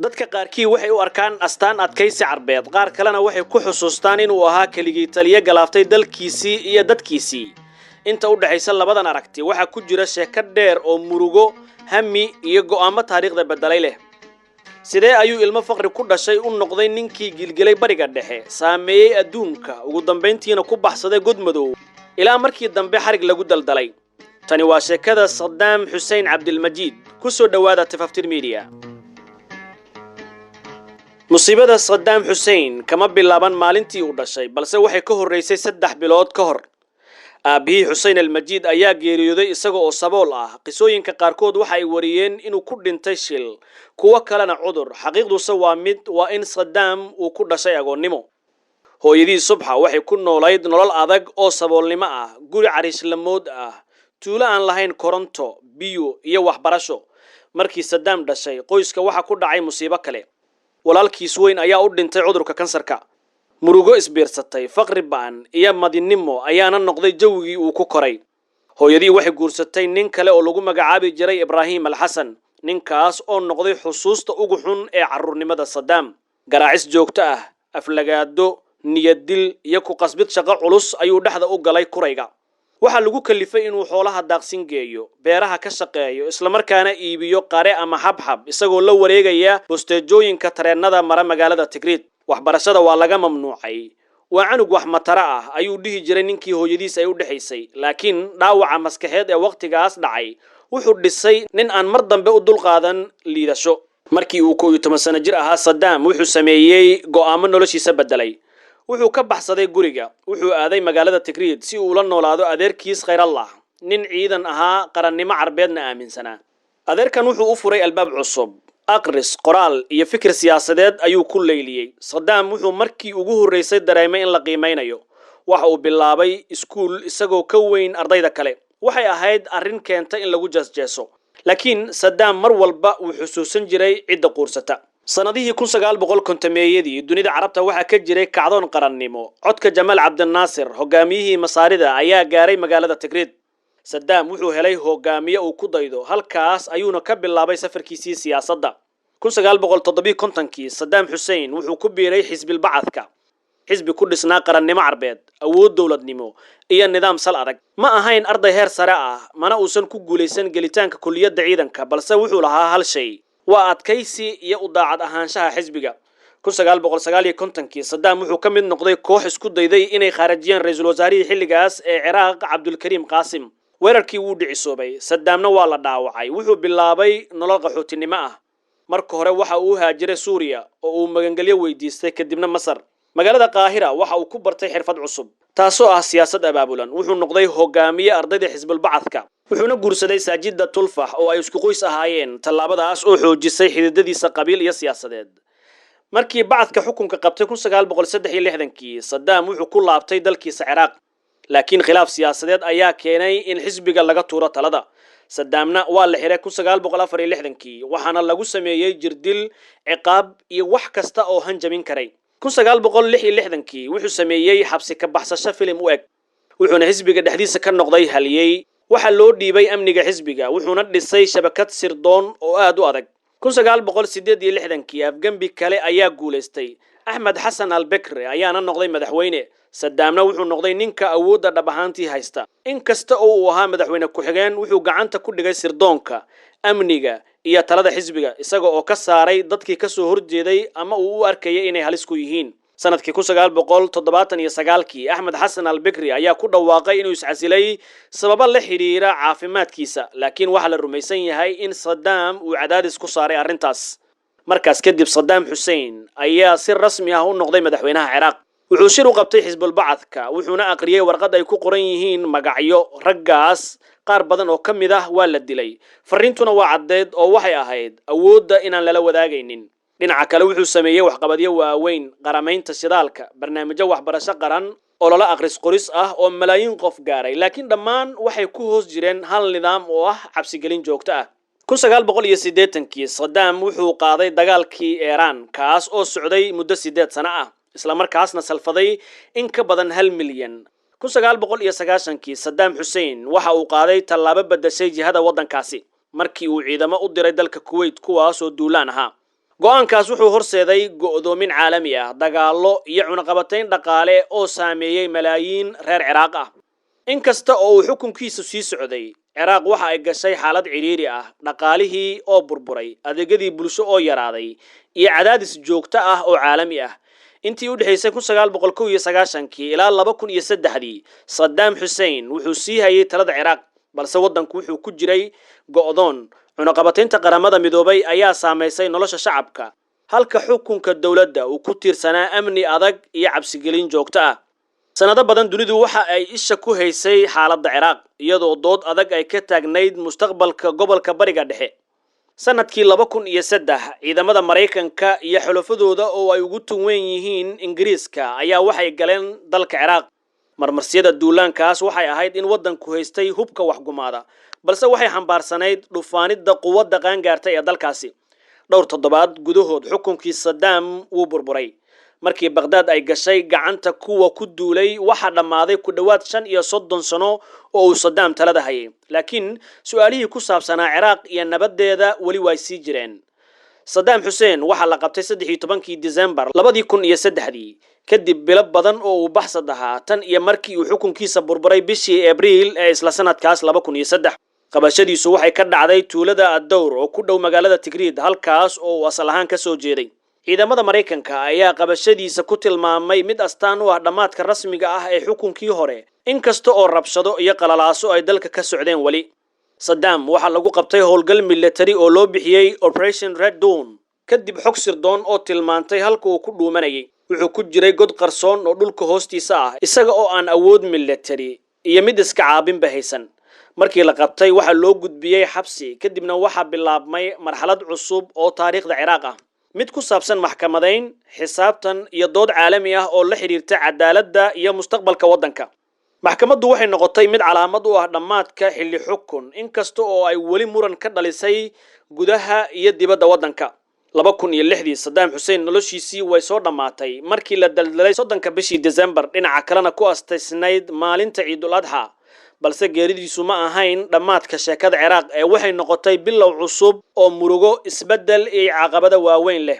dadka qaarkii waxay u arkaan astaan adkaysi carbeed, qaar kalena waxay ku xusuustaan inuu ahaa keligii taliye galaaftay dalkiisii iyo dadkiisii. inta u dhaxaysa labadan aragti waxa ku jira sheeko dheer oo murugo, hami iyo go'aamo taariikhda bedelay leh. sidee ayuu ilmo faqri ku dhashay u noqday ninkii gilgilay bariga dhexe, saameeyay adduunka, ugu dambeyntiina ku baxsaday godmadow ilaa markii dambe xarig lagu daldalay? tani waa sheekada Saddam Hussein Abdulmajid. ku soo dhawaada Tifaftir Media. musiibada Saddam Hussein kama bilaaban maalintii uu dhashay, balse waxay ka horeysay 3 bilood ka hor. aabihii Hussein al-Majid ayaa geeriyooday isaga oo sabool ah. qisooyinka qaarkood waxa ay wariyeen inuu ku dhintay shil, kuwa kalena cudur. xaqiiqduse waa in Saddam uu ku dhashay agoonnimo. hooyadii Subxa waxay ku noolayd nolol adag oo saboolnimo ah, guri cariish lamood ah, tuulo aan lahayn koronto, biyo iyo waxbarasho. markii Saddam dhashay, qoyska waxa ku dhacay musiibo kale. walaalkiis weyn ayaa u dhintay cudurka kansarka. murugo isbiirsatay, faqri ba'an iyo madinimo ayaana noqday jawigii uu ku koray. hooyadii waxay guursatay nin kale oo lagu magacaabi jiray Ibrahim al-Hasan, ninkaas oo noqday xusuusta ugu xun ee carruurnimada Saddam. garaacis joogto ah, aflagaado, niyad dil iyo ku qasbid shaqo culus ayuu dhexda u galay kurayga. waxaa lagu kalifay inuu xoolaha daaqsin geeyo, beeraha ka shaqeeyo, isla markaana iibiyo qare ama xabxab, isagoo la wareegaya bosteejooyinka tareennada mara magaalada Tikrit. waxbarashada waa laga mamnuucay. waa canug wax matara ah ayuu dhihi jiray ninkii hooyadiis ay u dhaxaysay, laakiin dhaawaca maskaxeed ee waqtigaas dhacay wuxuu dhisay nin aan mar dambe u dulqaadan liidasho. markii uu 11 sano jir ahaa, Saddam wuxuu sameeyay go'aamo noloshiisa bedelay. wuxuu ka baxsaday guriga, wuxuu aaday magaalada Tikrit si uu la noolaado adeerkiis Khayrallah, nin ciidan ahaa, qarannimo carbeedna aaminsanaa. adeerkan wuxuu u furay albaab cusub, aqris, qoraal iyo fikir siyaasadeed ayuu ku leyliyay. Saddam wuxuu markii ugu horeysay dareemay in la qiimeynayo. waxa uu bilaabay iskuul isagoo ka weyn ardayda kale. waxay ahayd arrin keenta in lagu jeesjeeso, laakiin Saddam mar walba uu xusuusan jiray cidda quursata. sanadihii 1950-meeyadii dunida carabta waxaa ka jiray kacdoon qarannimo. codka Jamal Abdel Nasser, hogaamiyihii Masaarida, ayaa gaaray magaalada Tikrit. Saddam wuxuu helay hogaamiye uu ku daydo, halkaas ayuuna ka bilaabay safarkiisii siyaasadda. 1957-kii Saddam Hussein wuxuu ku biiray xisbil bacadka, xisbi ku dhisnaa qarannimo carbeed, awood dowladnimo iyo nidaam sal adag. ma ahayn arday heer sare ah, mana uusan ku guulaysan gelitaanka kulliyadda ciidanka, balse wuxuu lahaa hal shay: waa adkaysi iyo u daacad ahaanshaha xisbiga. 1959-kii Saddam wuxuu ka mid noqday koox isku dayday inay khaarajiyaan ra'iisul wasaarihii xilligaas ee Ciraaq Abdulkarim Qasim. weerarkii wuu dhicisoobay, Saddamna waa la dhaawacay. wuxuu bilaabay nolol qaxootinimo ah. marka hore waxa uu haajiray Suuriya oo uu magangelyo weydiistay, kadibna Masar. magaalada Qaahira waxa uu ku bartay xirfad cusub, taasoo ah siyaasad abaabulan. wuxuu noqday hogaamiye ardayda xisbul bacadka, wuxuuna guursaday Saajida Tulfax oo ay isku qoys ahaayeen. tallaabadaas oo xoojisay xididadiisa qabiil iyo siyaasadeed. markii bacadka xukunka qabtay 1963-kii, Saddam wuxuu ku laabtay dalkiisa Ciraaq, laakiin khilaaf siyaasadeed ayaa keenay in xisbiga laga tuuro talada. Saddamna waa la xiray 1964-kii, waxaana lagu sameeyay jirdil, ciqaab iyo wax kasta oo hanjamin karay. 1966-kii wuxuu sameeyay xabsi ka baxsasho filim u eg, wuxuuna xisbiga dhexdiisa ka noqday haliyey. waxa loo dhiibay amniga xisbiga, wuxuuna dhisay shabakad sirdoon oo aad u adag. 1968-kii afgambi kale ayaa guuleystay. Ahmed Hassan al-Bakri ayaana noqday madaxweyne. Saddamna wuxuu noqday ninka awoodda dhab ahaantii haysta. inkasta oo uu ahaa madaxweyne ku-xigeen, wuxuu gacanta ku dhigay sirdoonka, amniga iyo talada xisbiga, isaga oo ka saaray dadkii ka soo horjeeday ama uu u arkayay inay halis ku yihiin. sanadkii 1979-kii Ahmed Hassan al-Bakri ayaa ku dhawaaqay inuu iscasilay sababo la xiriira caafimaadkiisa, laakiin waxa la rumaysan yahay in Saddam uu cadaadis ku saaray arrintaas. markaas kadib Saddam Hussein ayaa si rasmi ah u noqday madaxweynaha Ciraaq. wuxuu shir u qabtay xisbul bacadka, wuxuuna aqriyay warqad ay ku qoran yihiin magacyo raggaas. qaar badan oo ka mid ah waa la dilay. fariintuna waa caddeed oo waxay ahayd awoodda inaan lala wadaagaynin. dhinaca kale wuxuu sameeyay waxqabadyo waaweyn, qaramaynta shidaalka, barnaamijyo waxbarasho qaran oo lala aqris qoris ah oo malaayiin qof gaaray, laakiin dhammaan waxay ku hoos jireen hal nidaam oo ah cabsigelin joogto ah. 1980-kii Saddam wuxuu qaaday dagaalkii Iran, kaas oo socday muddo 8 sano ah, isla markaasna salfaday in ka badan 1 milyan. 1990-kii Saddam Hussein waxa uu qaaday tallaabo bedeshay jihada waddankaasi markii uu ciidamo u diray dalka Kuwait, kuwaas oo duulaan ahaa. go'aankaas wuxuu horseeday go'doomin caalami ah, dagaallo iyo cunaqabatayn dhaqaale oo saameeyay malaayiin reer Ciraaq ah. inkasta oo uu xukunkiisu sii socday, Ciraaq waxa ay gashay xaalad ciriiri ah, dhaqaalihii oo burburay, adeegyadii bulsho oo yaraaday, iyo cadaadis joogto ah oo caalami ah. intii u dhaxaysay 1991 ilaa 2003 Saddam Hussein wuxuu sii hayay talada Ciraaq, balse waddanku wuxuu ku jiray go'doon. cunaqabataynta qaramada midoobay ayaa saameysay nolosha shacabka, halka xukunka dawladda uu ku tiirsanaa amni adag iyo cabsigelin joogto ah. sanado badan dunidu waxa ay isha ku haysay xaaladda Ciraaq, iyadoo dood adag ay ka taagnayd mustaqbalka gobolka Bariga Dhexe. sanadkii 2003 ciidamada Mareykanka iyo xulafadooda oo ay ugu tunweyn yihiin Ingiriiska ayaa waxay galeen dalka Ciraaq. marmarsiyada duulaankaas waxay ahayd in waddanku haystay hubka waxgumaada, balse waxay xambaarsanayd dhufaanida quwadda qaangaartay ee dalkaasi. dhowr toddobaad gudahood xukunkii Saddam wuu burburay. markii Baghdad ay gashay gacanta kuwa ku duulay, waxa dhamaaday ku dhawaad 35 sano oo uu Saddam talada hayay. laakiin su'aalihii ku saabsanaa Ciraaq iyo nabadeeda wali way sii jireen. Saddam Hussein waxa la qabtay 13 December 2003 kadib bilo badan oo uu baxsad ahaa tan iyo markii uu xukunkiisa burburay bishii Abriil ee isla sanadkaas 2003. qabashadiisu waxay ka dhacday tuulada Ad-Dawr oo ku dhow magaalada Tikrit, halkaas oo uu asal ahaan ka soo jeeday. ciidamada Mareykanka ayaa qabashadiisa ku tilmaamay mid astaan u ah dhamaadka rasmiga ah ee xukunkii hore, inkasta oo rabshado iyo qalalaaso ay dalka ka socdeen wali. Saddam waxa lagu qabtay howlgal military oo loo bixiyay Operation Red Dawn kadib xog sirdoon oo tilmaantay halka uu ku dhuumanayay. wuxuu ku jiray god qarsoon oo dhulka hoostiisa ah, isaga oo aan awood military iyo mid iska caabinba haysan. markii la qabtay waxa loo gudbiyay xabsi, kadibna waxa bilaabmay marxalad cusub oo taariikhda Ciraaq ah, mid ku saabsan maxkamadayn, xisaabtan iyo dood caalami ah oo la xiriirta cadaaladda iyo mustaqbalka waddanka. maxkamaddu waxay noqotay mid calaamad u ah dhamaadka xilli xukun, inkasta oo ay wali muran ka dhalisay gudaha iyo dibadda waddanka. 2006 Saddam Hussein noloshiisii way soo dhamaatay markii la daldalay 3 bishii December, dhinaca kalena ku astaysnayd maalinta Ciidul Adha. balse geeridiisu ma ahayn dhamaadka sheekada Ciraaq ee waxay noqotay bilow cusub oo murugo, isbedel iyo caqabado waaweyn leh.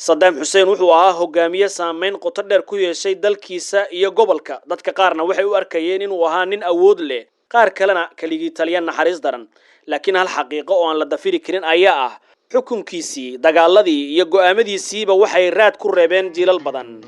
Saddam Hussein wuxuu ahaa hogaamiye saameyn qoto dheer ku yeeshay dalkiisa iyo gobolka. dadka qaarna waxay u arkayeen inuu ahaa nin awood leh, qaar kalena kaligii taliya naxariis daran. laakiin hal xaqiiqo oo aan la dafiri karin ayaa ah xukunkiisii, dagaaladii iyo go'aamadiisiiba waxay raad ku reebeen jiilal badan.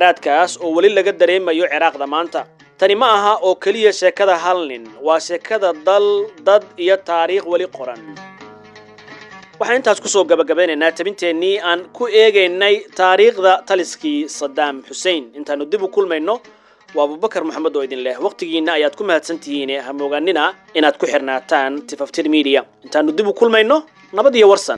raadkaas oo wali laga dareemayo Ciraaqda maanta. tani ma aha oo kaliya sheekada hal nin, waa sheekada dal, dad iyo taariikh wali qoran. waxaan intaas ku soo gabagabaynaynaa tabinteennii aan ku eegaynay taariikhda taliskii Saddam Hussein. intaanu dib u kulmayno waa Abubakar Maxamed oo idin leh waqtigiina ayaad ku mahadsantihiin. ha moogaanina inaad ku xirnaataan Tifaftir Media. intaanu dib u kulmayno nabad iyo warsan.